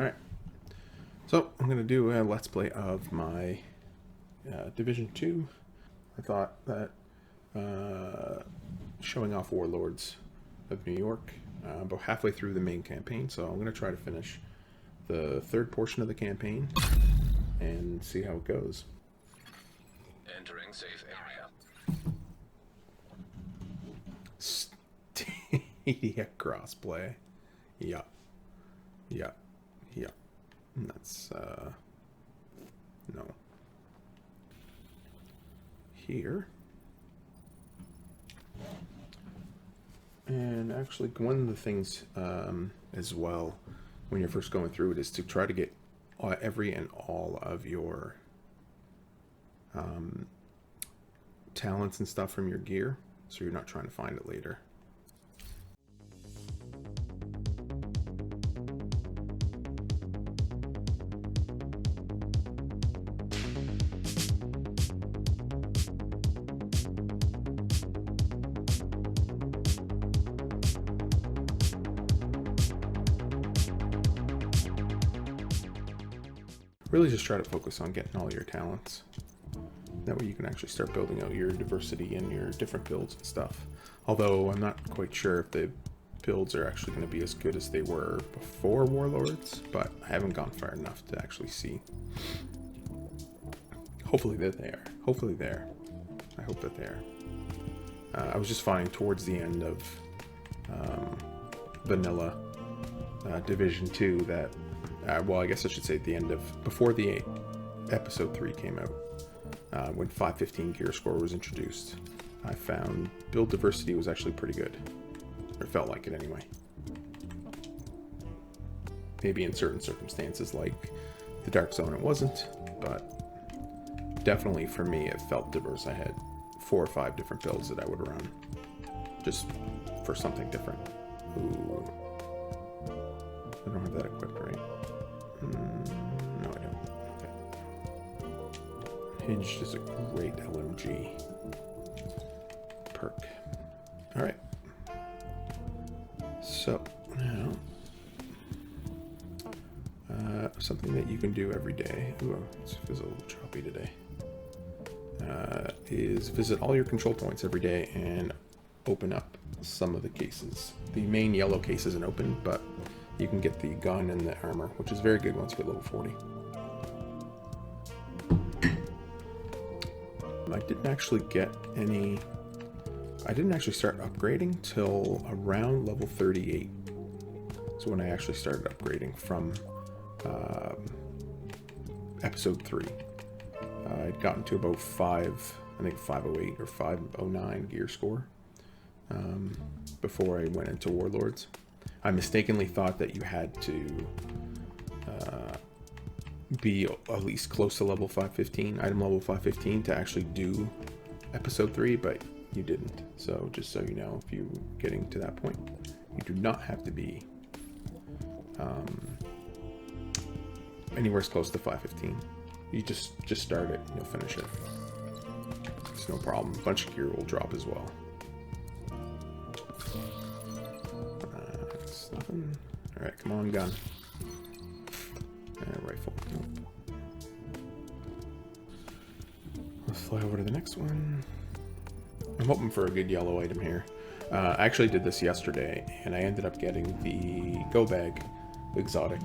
Alright, so I'm going to do a Let's Play of my Division 2. I thought that showing off Warlords of New York, about halfway through the main campaign, so I'm going to try to finish the third portion of the campaign and see how it goes. Entering safe area. Stadia crossplay. Yup. Yup. Yup. That's, no. Here. And actually, one of the things as well, when you're first going through it, is to try to get every and all of your talents and stuff from your gear, so you're not trying to find it later. Really just try to focus on getting all your talents. That way you can actually start building out your diversity and your different builds and stuff. Although I'm not quite sure if the builds are actually going to be as good as they were before Warlords, but I haven't gone far enough to actually see. Hopefully they're there. Hopefully there. I hope that they are. I was just finding towards the end of vanilla Division 2 that well, I guess I should say at the end of, before the episode 3 came out, when 515 gear score was introduced, I found build diversity was actually pretty good. Or felt like it anyway. Maybe in certain circumstances like the Dark Zone it wasn't, but definitely for me it felt diverse. I had 4 or 5 different builds that I would run, just for something different. Ooh. I don't have that equipped, right? No, I don't. Okay. Hinged is a great LMG perk. Alright. So, now, something that you can do every day. Ooh, it feels a little choppy today. Is visit all your control points every day and open up some of the cases. The main yellow case isn't open, but you can get the gun and the armor, which is very good once you get level 40. I didn't actually get any... I didn't actually start upgrading till around level 38. So when I actually started upgrading from episode 3. I'd gotten to about 508 or 509 gear score before I went into Warlords. I mistakenly thought that you had to be at least close to level 515, item level 515, to actually do episode 3, but you didn't. So just so you know, if you're getting to that point, you do not have to be anywhere close to 515. You just start it and you'll finish it. It's no problem. A bunch of gear will drop as well. Nothing. Alright, come on, gun. Rifle. Nope. Let's fly over to the next one. I'm hoping for a good yellow item here. I actually did this yesterday, and I ended up getting the go bag exotic.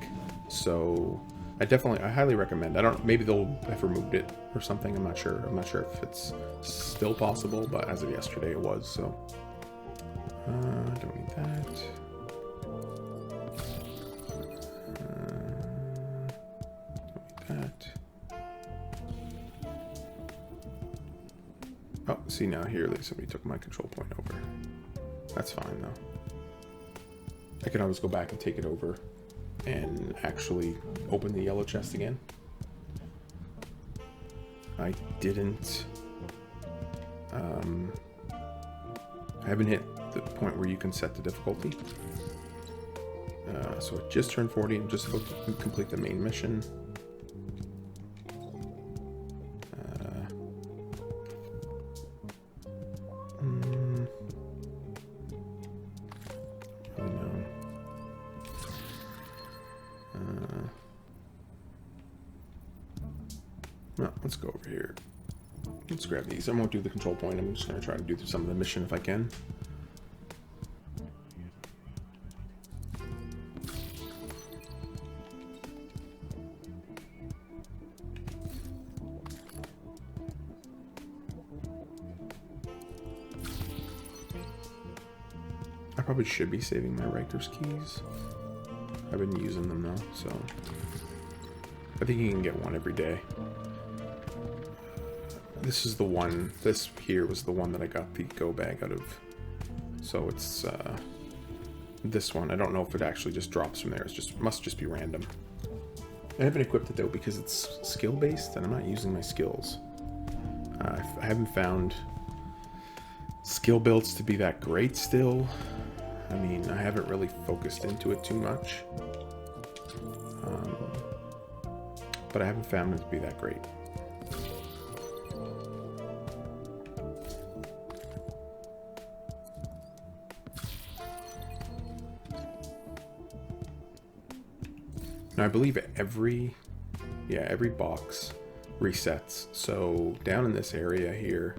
So I highly recommend. Maybe they'll have removed it or something. I'm not sure. I'm not sure if it's still possible, but as of yesterday, it was. So don't need that. That. Oh, see now here, somebody took my control point over. That's fine though. I can always go back and take it over and actually open the yellow chest again. I didn't. I haven't hit the point where you can set the difficulty. So it just turned 40. I'm just about to complete the main mission. No, let's go over here. Let's grab these. I won't do the control point. I'm just going to try to do some of the mission if I can. I probably should be saving my Riker's keys. I've been using them though, so I think you can get one every day. This is the one, this here was the one that I got the go bag out of. So it's this one. I don't know if it actually just drops from there. It's just, must just be random. I haven't equipped it though because it's skill based and I'm not using my skills. I haven't found skill builds to be that great still. I mean, I haven't really focused into it too much. But I haven't found it to be that great. Now I believe every box resets. So down in this area here,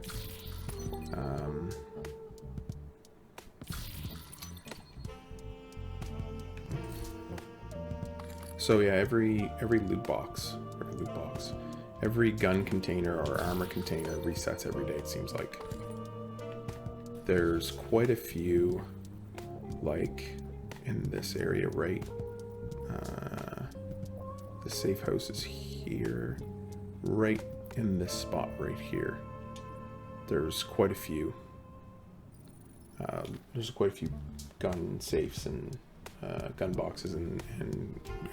so yeah, every loot box, every gun container or armor container resets every day, it seems like. There's quite a few, like in this area, right? The safe house is here, right in this spot right here. There's quite a few. There's quite a few gun safes and gun boxes and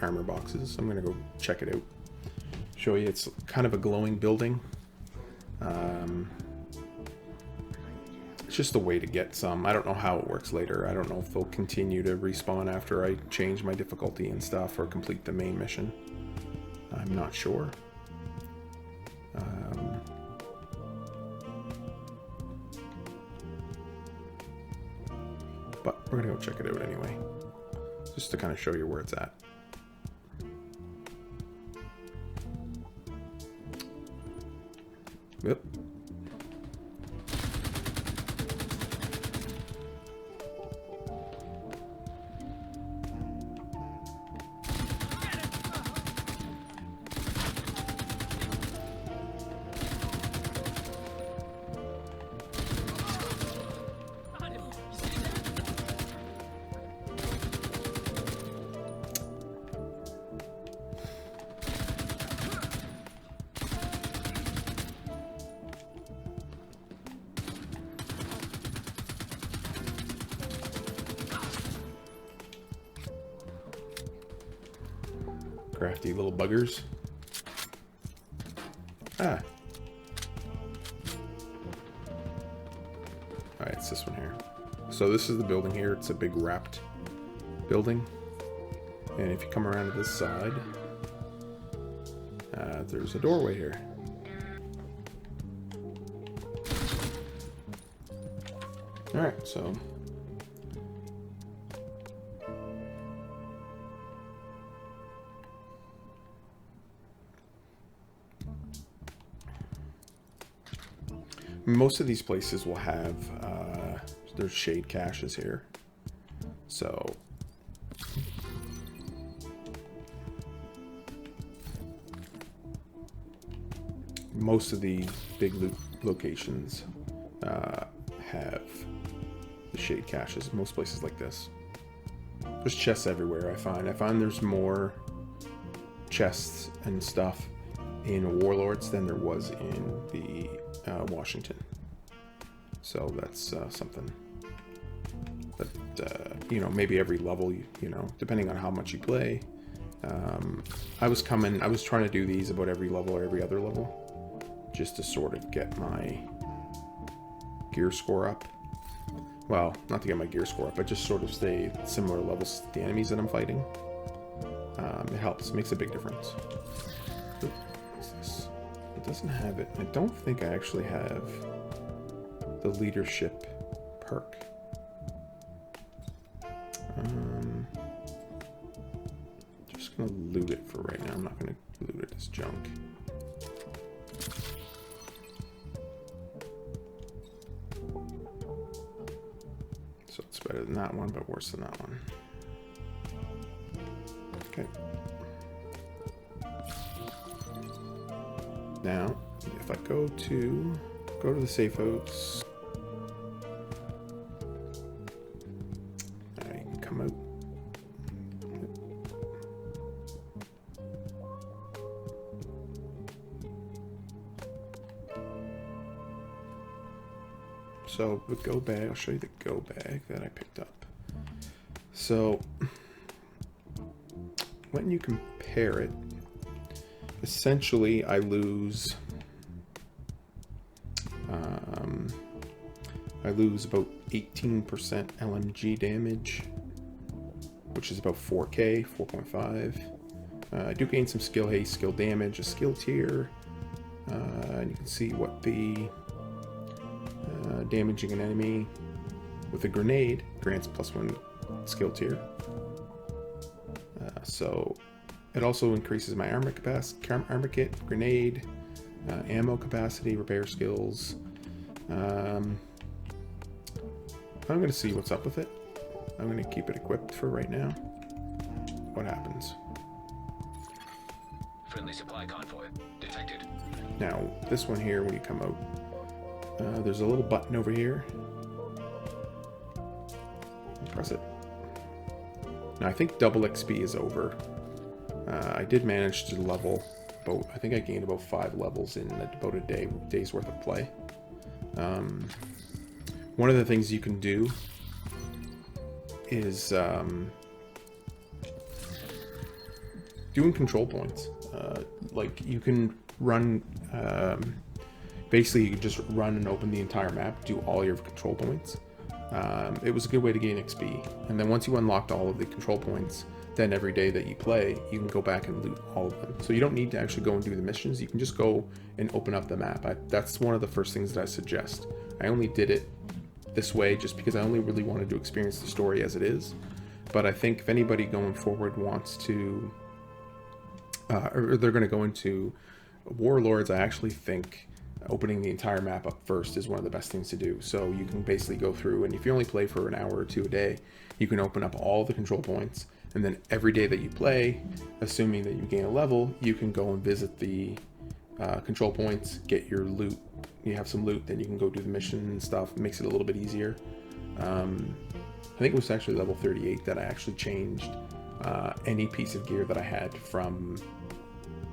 armor boxes. I'm gonna go check it out. Show you. It's kind of a glowing building. It's just a way to get some. I don't know how it works later. I don't know if they'll continue to respawn after I change my difficulty and stuff or complete the main mission. I'm not sure. But we're gonna go check it out anyway, just to kind of show you where it's at. Yep. Crafty little buggers. Ah. Alright, it's this one here. So this is the building here. It's a big wrapped building. And if you come around to this side, there's a doorway here. Alright, so most of these places will have, there's shade caches here. So most of the big loot locations have the shade caches. Most places like this. There's chests everywhere, I find. I find there's more chests and stuff in Warlords than there was in the Washington. So that's something that, you know, maybe every level, you know, depending on how much you play. I was trying to do these about every level or every other level, just to sort of get my gear score up. Well, not to get my gear score up, but just sort of stay similar levels to the enemies that I'm fighting. It helps, makes a big difference. What's this? It doesn't have it. I don't think I actually have the leadership perk. Just gonna loot it for right now. I'm not gonna loot it as junk. than that one, but worse than that one. Okay. Now, if I go to the safe house, I can come out. So the go bag, I'll show you the go bag that I picked up. So when you compare it, essentially I lose about 18% LMG damage, which is about 4k, 4.5. I do gain some skill haste, skill damage, a skill tier, and you can see what the damaging an enemy with a grenade grants +1 skill tier. So it also increases my armor capacity, armor kit, grenade, ammo capacity, repair skills. I'm going to see what's up with it. I'm going to keep it equipped for right now. What happens? Friendly supply convoy detected. Now, this one here, when you come out, there's a little button over here. Press it. Now, I think double XP is over. I did manage to level about, I think I gained about 5 levels in about a day's worth of play. One of the things you can do is doing control points. Like you can run, basically you can just run and open the entire map, do all your control points. It was a good way to gain XP. And then once you unlocked all of the control points, then every day that you play, you can go back and loot all of them. So you don't need to actually go and do the missions. You can just go and open up the map. That's one of the first things that I suggest. I only did it this way just because I only really wanted to experience the story as it is. But I think if anybody going forward wants to, or they're going to go into Warlords, I actually think opening the entire map up first is one of the best things to do. So you can basically go through, and if you only play for an hour or two a day, you can open up all the control points, and then every day that you play, assuming that you gain a level, you can go and visit the control points, get your loot. You have some loot, then you can go do the mission and stuff. It makes it a little bit easier. I think it was actually level 38 that I actually changed any piece of gear that I had from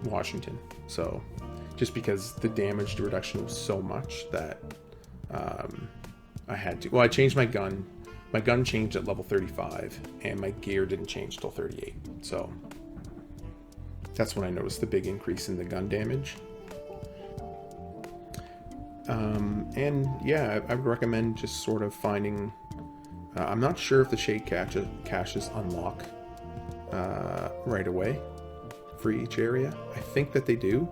Washington. So just because the damage reduction was so much that I had to. Well, I changed my gun. My gun changed at level 35, and my gear didn't change till 38. So that's when I noticed the big increase in the gun damage. And yeah, I would recommend just sort of finding. I'm not sure if the shade caches unlock right away for each area. I think that they do.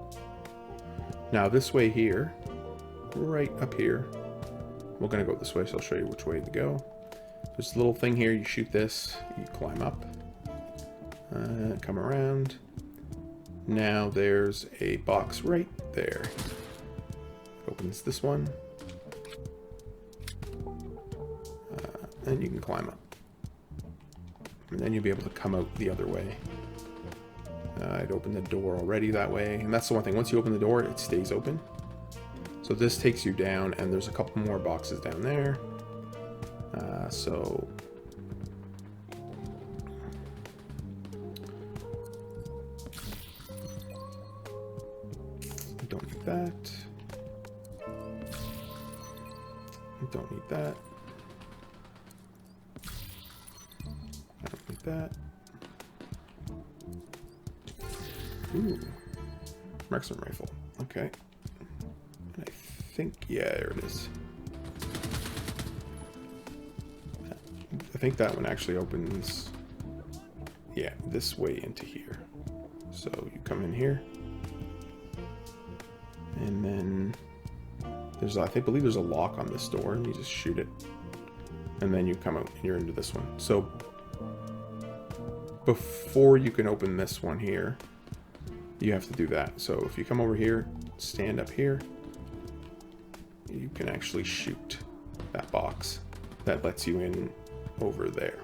Now this way here, right up here, we're gonna go this way, so I'll show you which way to go. There's a little thing here, you shoot this, you climb up, come around. Now there's a box right there. Opens this one. And you can climb up. And then you'll be able to come out the other way. I'd open the door already that way. And that's the one thing, once you open the door, it stays open. So this takes you down, and there's a couple more boxes down there. So I don't need that. I don't need that. I don't need that. Ooh, marksman rifle. Okay. And I think, yeah, there it is. I think that one actually opens, yeah, this way into here. So you come in here, and then there's, I believe there's a lock on this door, and you just shoot it, and then you come out and you're into this one. So before you can open this one here, you have to do that. So if you come over here, stand up here, you can actually shoot that box. That lets you in over there.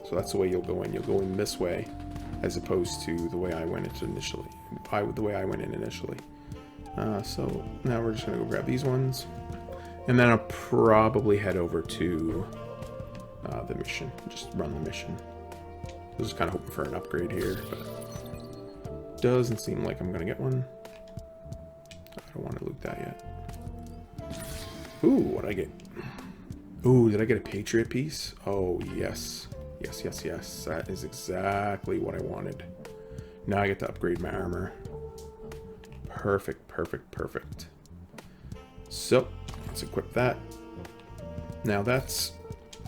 So that's the way you'll go in. You'll go in this way, as opposed to the way I went in initially. So now we're just gonna go grab these ones, and then I'll probably head over to the mission. Just run the mission. I was just kind of hoping for an upgrade here, but doesn't seem like I'm gonna get one. I don't want to loot that yet. Ooh, what'd I get? Ooh, did I get a Patriot piece? Oh, yes. Yes. That is exactly what I wanted. Now I get to upgrade my armor. Perfect. So, let's equip that. Now that's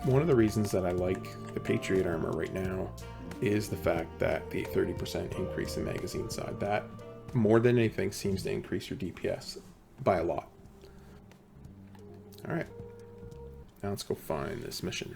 one of the reasons that I like the Patriot armor right now, is the fact that the 30% increase in magazine side. That, more than anything, seems to increase your DPS by a lot. Alright. Now let's go find this mission.